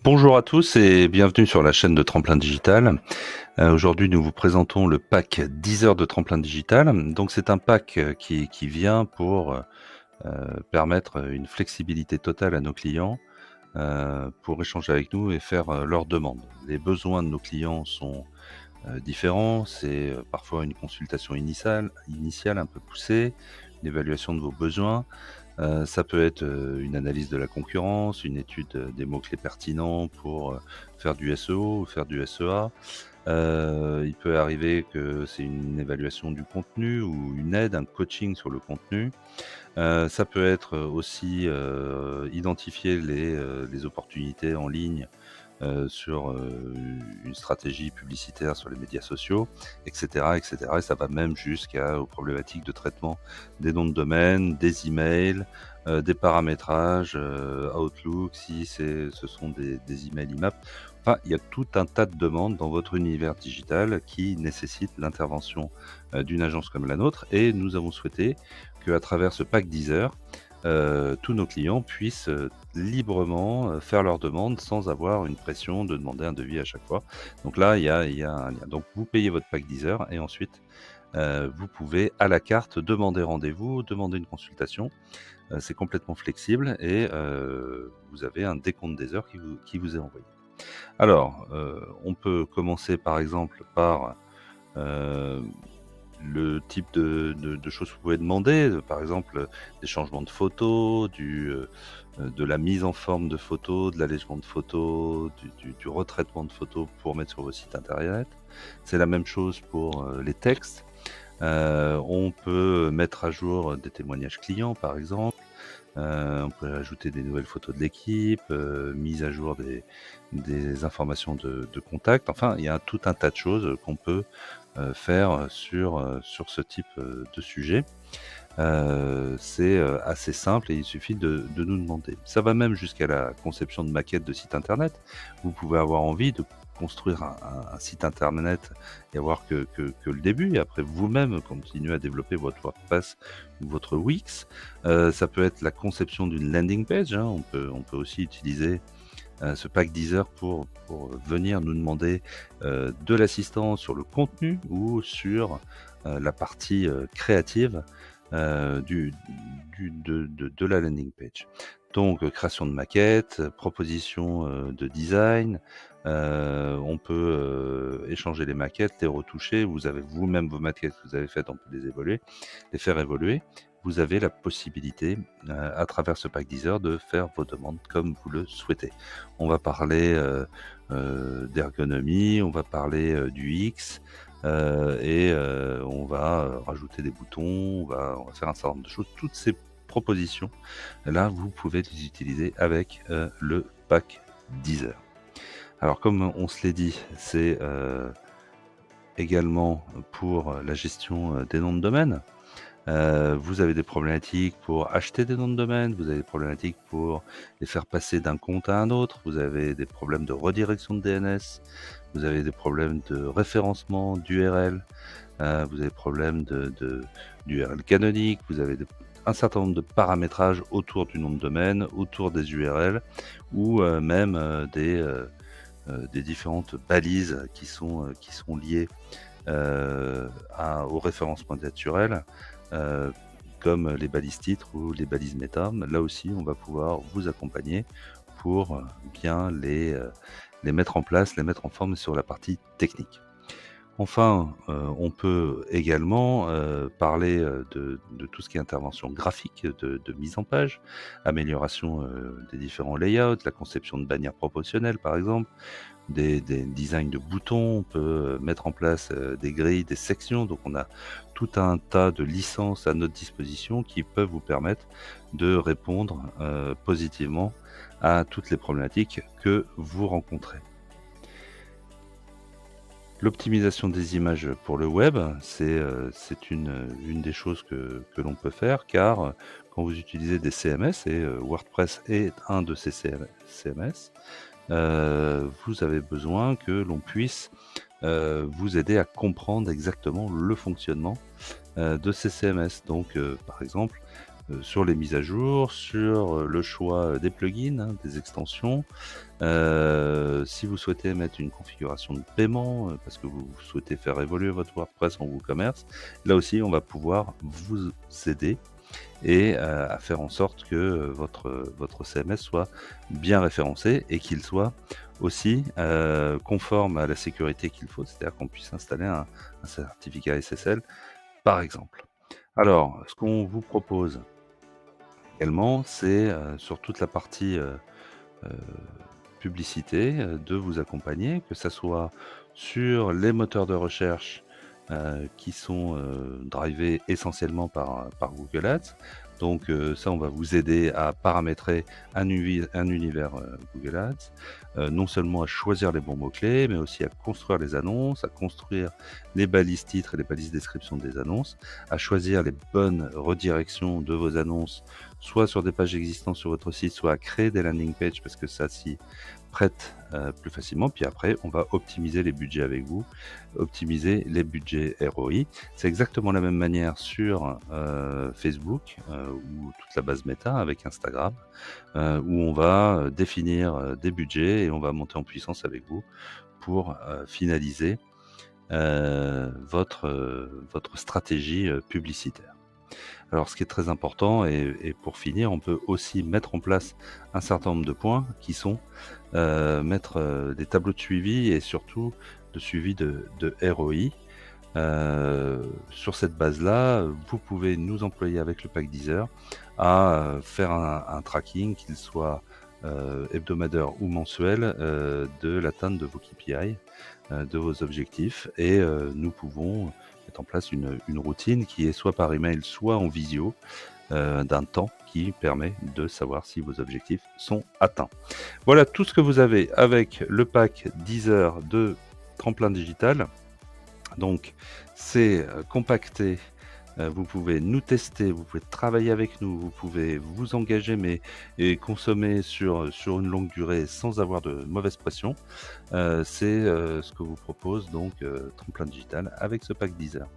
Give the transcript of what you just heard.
Bonjour à tous et bienvenue sur la chaîne de Tremplin Digital. Aujourd'hui, nous vous présentons le pack 10 heures de Tremplin Digital. Donc c'est un pack qui vient pour permettre une flexibilité totale à nos clients pour échanger avec nous et faire leurs demandes. Les besoins de nos clients sont différents. C'est parfois une consultation initiale un peu poussée, une évaluation de vos besoins. Ça peut être, une analyse de la concurrence, une étude, des mots-clés pertinents pour, faire du SEO ou faire du SEA. Il peut arriver que c'est une évaluation du contenu ou une aide, un coaching sur le contenu. Ça peut être, aussi, identifier les opportunités en ligne, sur, une stratégie publicitaire sur les médias sociaux et cetera et ça va même jusqu'aux problématiques de traitement des noms de domaine, des emails, des paramétrages, Outlook si ce sont des emails IMAP. Enfin, il y a tout un tas de demandes dans votre univers digital qui nécessitent l'intervention, d'une agence comme la nôtre et nous avons souhaité qu'à travers ce pack Deezer, tous nos clients puissent, librement, faire leurs demandes sans avoir une pression de demander un devis à chaque fois. Donc là, il y a un lien. Donc vous payez votre pack 10 heures et ensuite, vous pouvez à la carte demander rendez-vous, demander une consultation. C'est complètement flexible et vous avez un décompte des heures qui vous est envoyé. Alors, on peut commencer par exemple par, heu le type de choses que vous pouvez demander, par exemple, des changements de photos, de la mise en forme de photos, de l'allègement de photos, du retraitement de photos pour mettre sur vos sites internet. C'est la même chose pour, les textes. On peut mettre à jour des témoignages clients, par exemple. On peut ajouter des nouvelles photos de l'équipe, mise à jour des informations de contact. Enfin, il y a tout un tas de choses qu'on peut, faire sur ce type, de sujet. C'est, assez simple et il suffit de nous demander. Ça va même jusqu'à la conception de maquettes de sites internet. Vous pouvez avoir envie de construire un site internet et avoir que le début et après vous-même continuer à développer votre WordPress ou votre Wix. Ça peut être la conception d'une landing page, hein. On peut aussi utiliser, ce pack Deezer pour venir nous demander, de l'assistance sur le contenu ou sur, la partie, créative, du de la landing page. Donc, création de maquettes, proposition, de design, on peut, échanger les maquettes, les retoucher. Vous avez vous-même vos maquettes que vous avez faites, on peut les faire évoluer. Vous avez la possibilité, à travers ce pack Deezer, de faire vos demandes comme vous le souhaitez. On va parler, d'ergonomie, on va parler, d'UX, et on va, rajouter des boutons, on va faire un certain nombre de choses. Toutes ces propositions, là, vous pouvez les utiliser avec, le pack Deezer. Alors comme on se l'est dit, c'est, également pour la gestion, des noms de domaine. Vous avez des problématiques pour acheter des noms de domaine, vous avez des problématiques pour les faire passer d'un compte à un autre, vous avez des problèmes de redirection de DNS, vous avez des problèmes de référencement d'URL, vous avez des problèmes d'URL canonique, vous avez un certain nombre de paramétrages autour du nom de domaine, autour des URL ou même des différentes balises qui sont liées au référencement naturel, heu, comme les balises titres ou les balises méta. Là aussi, on va pouvoir vous accompagner pour, bien les mettre en place, les mettre en forme sur la partie technique. Enfin, on peut également, parler, de tout ce qui est intervention graphique, de mise en page, amélioration, des différents layouts, la conception de bannières promotionnelles par exemple, des designs de boutons, on peut, mettre en place, des grilles, des sections. Donc on a tout un tas de licences à notre disposition qui peuvent vous permettre de répondre, positivement à toutes les problématiques que vous rencontrez. L'optimisation des images pour le web, c'est une des choses que l'on peut faire car, quand vous utilisez des CMS et WordPress est un de ces CMS, vous avez besoin que l'on puisse, vous aider à comprendre exactement le fonctionnement, de ces CMS. Donc, par exemple, sur les mises à jour, sur le choix des plugins, hein, des extensions. Si vous souhaitez mettre une configuration de paiement, parce que vous souhaitez faire évoluer votre WordPress en WooCommerce, là aussi on va pouvoir vous aider et à faire en sorte que votre CMS soit bien référencé et qu'il soit aussi conforme à la sécurité qu'il faut, c'est-à-dire qu'on puisse installer un certificat SSL par exemple. Alors, ce qu'on vous propose également, c'est sur toute la partie heu, publicité, de vous accompagner, que ça soit sur les moteurs de recherche, qui sont, drivés essentiellement par Google Ads. Donc, ça, on va vous aider à paramétrer un univers, Google Ads, non seulement à choisir les bons mots-clés, mais aussi à construire les annonces, à construire les balises titres et les balises description des annonces, à choisir les bonnes redirections de vos annonces, soit sur des pages existantes sur votre site, soit à créer des landing pages parce que ça s'y prête, plus facilement. Puis après, on va optimiser les budgets avec vous, optimiser les budgets ROI. C'est exactement la même manière sur, Facebook, ou toute la base méta avec Instagram, où on va, définir, des budgets et on va monter en puissance avec vous pour, finaliser, votre stratégie, publicitaire. Alors ce qui est très important et pour finir, on peut aussi mettre en place un certain nombre de points qui sont, mettre, des tableaux de suivi et surtout de suivi de ROI. Sur cette base-là, vous pouvez nous employer avec le pack Deezer à, faire un tracking, qu'il soit, hebdomadaire ou mensuel, de l'atteinte de vos KPI, de vos objectifs et nous pouvons mettre en place une routine qui est soit par email, soit en visio, d'un temps qui permet de savoir si vos objectifs sont atteints. Voilà tout ce que vous avez avec le pack 10 heures de Tremplin Digital. Donc c'est, compacté, vous pouvez nous tester, vous pouvez travailler avec nous, vous pouvez vous engager mais et consommer sur une longue durée sans avoir de mauvaise pression. C'est, ce que vous propose donc, Tremplin Digital avec ce pack 10 heures.